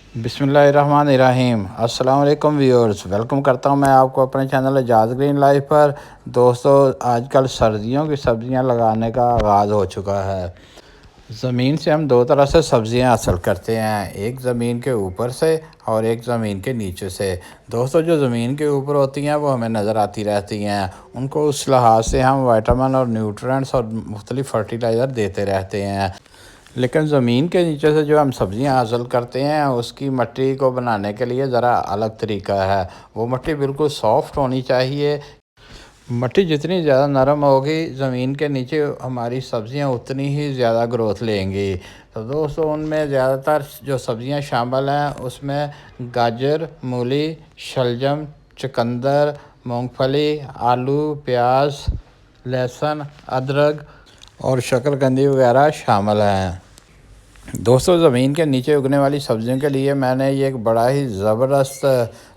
बिस्मिल्लाहिर्रहमानिर्रहीम। अस्सलाम वालेकुम व्यूअर्स, वेलकम करता हूं मैं आपको अपने चैनल एजाज़ ग्रीन लाइफ पर। दोस्तों, आजकल सर्दियों की सब्ज़ियां लगाने का आगाज़ हो चुका है। ज़मीन से हम दो तरह से सब्ज़ियां हासिल करते हैं, एक ज़मीन के ऊपर से और एक ज़मीन के नीचे से। दोस्तों, जो ज़मीन के ऊपर होती हैं वो हमें नज़र आती रहती हैं, उनको उस लिहाज से हम विटामिन और न्यूट्रिएंट्स और मुख्तलिफ़ फर्टिलाइज़र देते रहते हैं। लेकिन ज़मीन के नीचे से जो हम सब्ज़ियां हासिल करते हैं उसकी मिट्टी को बनाने के लिए ज़रा अलग तरीका है। वो मिट्टी बिल्कुल सॉफ़्ट होनी चाहिए। मिट्टी जितनी ज़्यादा नरम होगी ज़मीन के नीचे हमारी सब्ज़ियां उतनी ही ज़्यादा ग्रोथ लेंगी। तो दोस्तों, उनमें ज़्यादातर जो सब्ज़ियां शामिल हैं उसमें गाजर, मूली, शलजम, चुकंदर, मूंगफली, आलू, प्याज, लहसुन, अदरक और शकरकंदी वगैरह शामिल हैं। दोस्तों, ज़मीन के नीचे उगने वाली सब्ज़ियों के लिए मैंने ये एक बड़ा ही ज़बरदस्त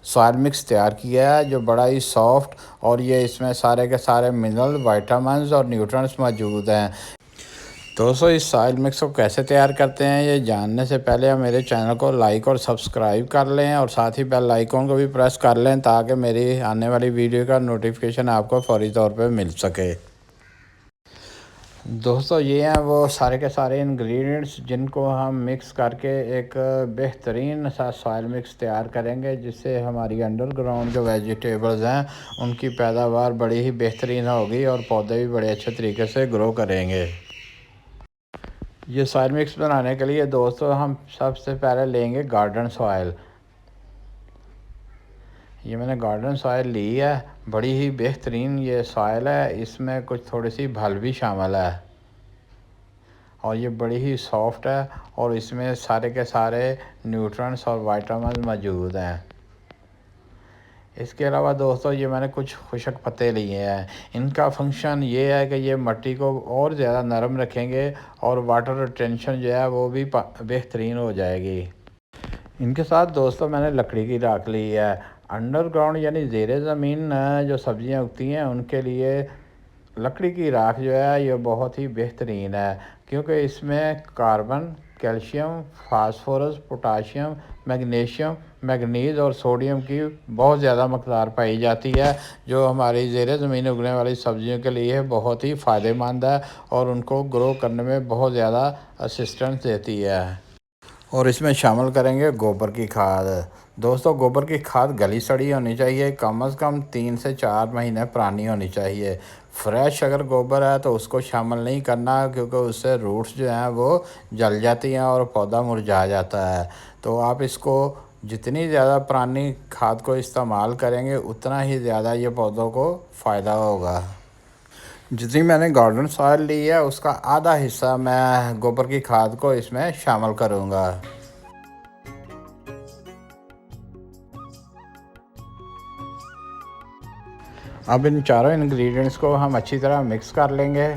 सॉइल मिक्स तैयार किया है, जो बड़ा ही सॉफ्ट और ये इसमें सारे के सारे मिनरल, विटामिन्स और न्यूट्रिएंट्स मौजूद हैं। दोस्तों, इस सॉइल मिक्स को कैसे तैयार करते हैं ये जानने से पहले आप मेरे चैनल को लाइक और सब्सक्राइब कर लें और साथ ही बेल आइकन को भी प्रेस कर लें ताकि मेरी आने वाली वीडियो का नोटिफिकेशन आपको फ़ौरी तौर पर मिल सके। दोस्तों, ये हैं वो सारे के सारे इंग्रेडिएंट्स जिनको हम मिक्स करके एक बेहतरीन सा सॉइल मिक्स तैयार करेंगे, जिससे हमारी अंडरग्राउंड जो वेजिटेबल्स हैं उनकी पैदावार बड़ी ही बेहतरीन होगी और पौधे भी बड़े अच्छे तरीके से ग्रो करेंगे। ये सॉइल मिक्स बनाने के लिए दोस्तों हम सबसे पहले लेंगे गार्डन सॉइल। ये मैंने गार्डन सॉइल ली है, बड़ी ही बेहतरीन ये सॉइल है, इसमें कुछ थोड़ी सी भल भी शामिल है और ये बड़ी ही सॉफ्ट है और इसमें सारे के सारे न्यूट्रिएंट्स और विटामिन मौजूद हैं। इसके अलावा दोस्तों, ये मैंने कुछ खुशक पत्ते लिए हैं। इनका फंक्शन ये है कि ये मिट्टी को और ज़्यादा नरम रखेंगे और वाटर रिटेंशन जो है वो भी बेहतरीन हो जाएगी। इनके साथ दोस्तों मैंने लकड़ी की राख ली है। अंडरग्राउंड यानी ज़ेरे ज़मीन जो सब्ज़ियां उगती हैं उनके लिए लकड़ी की राख जो है ये बहुत ही बेहतरीन है, क्योंकि इसमें carbon, calcium, phosphorus, potassium, magnesium, manganese और सोडियम की बहुत ज़्यादा मकदार पाई जाती है, जो हमारी ज़ेरे ज़मीन उगने वाली सब्ज़ियों के लिए बहुत ही फ़ायदेमंद है और उनको ग्रो करने में बहुत ज़्यादा असिस्टेंस देती है। और इसमें शामिल करेंगे गोबर की खाद। दोस्तों, गोबर की खाद गली सड़ी होनी चाहिए, कम से कम 3 से 4 महीने पुरानी होनी चाहिए। फ्रेश अगर गोबर है तो उसको शामिल नहीं करना, क्योंकि उससे रूट्स जो हैं वो जल जाती हैं और पौधा मुरझा जाता है। तो आप इसको जितनी ज़्यादा पुरानी खाद को इस्तेमाल करेंगे उतना ही ज़्यादा ये पौधों को फ़ायदा होगा। जितनी मैंने गार्डन सॉइल ली है उसका आधा हिस्सा मैं गोबर की खाद को इसमें शामिल करूँगा। अब इन चारों इंग्रेडिएंट्स को हम अच्छी तरह मिक्स कर लेंगे।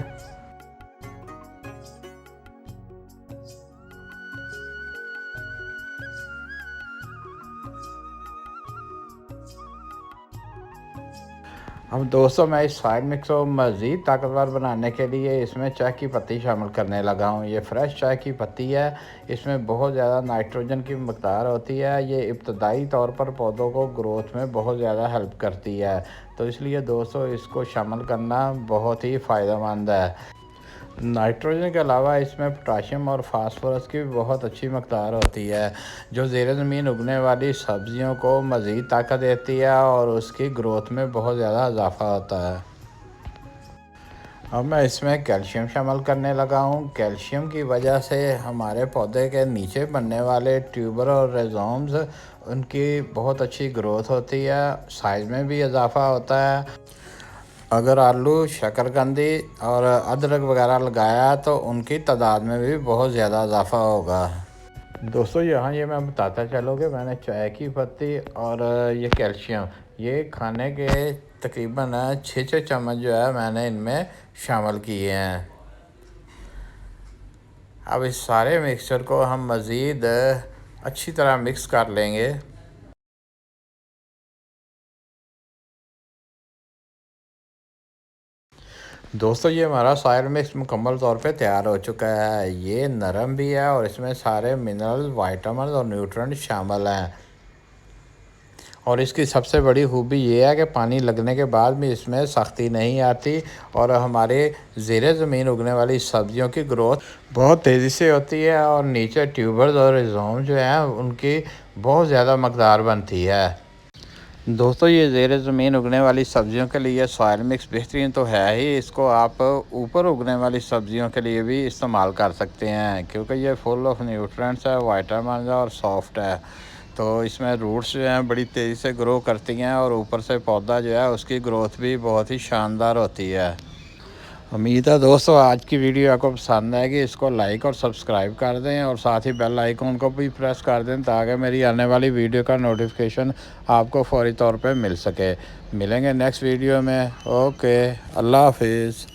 अब दोस्तों, मैं इस सॉइल मिक्स को मज़ीद ताकतवर बनाने के लिए इसमें चाय की पत्ती शामिल करने लगा हूँ। ये फ्रेश चाय की पत्ती है, इसमें बहुत ज़्यादा नाइट्रोजन की मकदार होती है। ये इब्तदाई तौर पर पौधों को ग्रोथ में बहुत ज़्यादा हेल्प करती है, तो इसलिए दोस्तों इसको शामिल करना बहुत ही फ़ायदेमंद है। नाइट्रोजन के अलावा इसमें पोटाशियम और फास्फोरस की भी बहुत अच्छी मकदार होती है, जो ज़ेरे ज़मीन उगने वाली सब्ज़ियों को मज़ीद ताकत देती है और उसकी ग्रोथ में बहुत ज़्यादा इजाफा होता है। अब मैं इसमें कैल्शियम शामिल करने लगा हूँ। कैल्शियम की वजह से हमारे पौधे के नीचे बनने वाले ट्यूबर और रहिज़ोम्स उनकी बहुत अच्छी ग्रोथ होती है, साइज़ में भी इजाफा होता है। अगर आलू, शकरकंदी और अदरक वगैरह लगाया तो उनकी तादाद में भी बहुत ज़्यादा इजाफा होगा। दोस्तों, यहाँ ये मैं बताता चलूँ कि मैंने चाय की पत्ती और ये कैल्शियम ये खाने के तकरीबन 6-6 चम्मच जो है मैंने इनमें शामिल किए हैं। अब इस सारे मिक्सचर को हम मज़ीद अच्छी तरह मिक्स कर लेंगे। दोस्तों ये हमारा सॉइल मिक्स मुकम्मल तौर पे तैयार हो चुका है। ये नरम भी है और इसमें सारे मिनरल, वाइटामिन और न्यूट्रिएंट शामिल हैं। और इसकी सबसे बड़ी खूबी ये है कि पानी लगने के बाद भी इसमें सख्ती नहीं आती और हमारे ज़ेरे ज़मीन उगने वाली सब्जियों की ग्रोथ बहुत तेज़ी से होती है और नीचे ट्यूबर्स और रिज़ोम जो हैं उनकी बहुत ज़्यादा मकदार बनती है। दोस्तों ये ज़ेरे ज़मीन उगने वाली सब्जियों के लिए सॉइल मिक्स बेहतरीन तो है ही, इसको आप ऊपर उगने वाली सब्जियों के लिए भी इस्तेमाल कर सकते हैं क्योंकि ये फुल ऑफ न्यूट्रिएंट्स है, वाइटामिन है और सॉफ्ट है। तो इसमें रूट्स जो हैं बड़ी तेज़ी से ग्रो करती हैं और ऊपर से पौधा जो है उसकी ग्रोथ भी बहुत ही शानदार होती है। उम्मीद है दोस्तों आज की वीडियो आपको पसंद आएगी। इसको लाइक और सब्सक्राइब कर दें और साथ ही बेल आइकन को भी प्रेस कर दें ताकि मेरी आने वाली वीडियो का नोटिफिकेशन आपको फौरी तौर पे मिल सके। मिलेंगे नेक्स्ट वीडियो में। ओके, अल्लाह हाफिज़।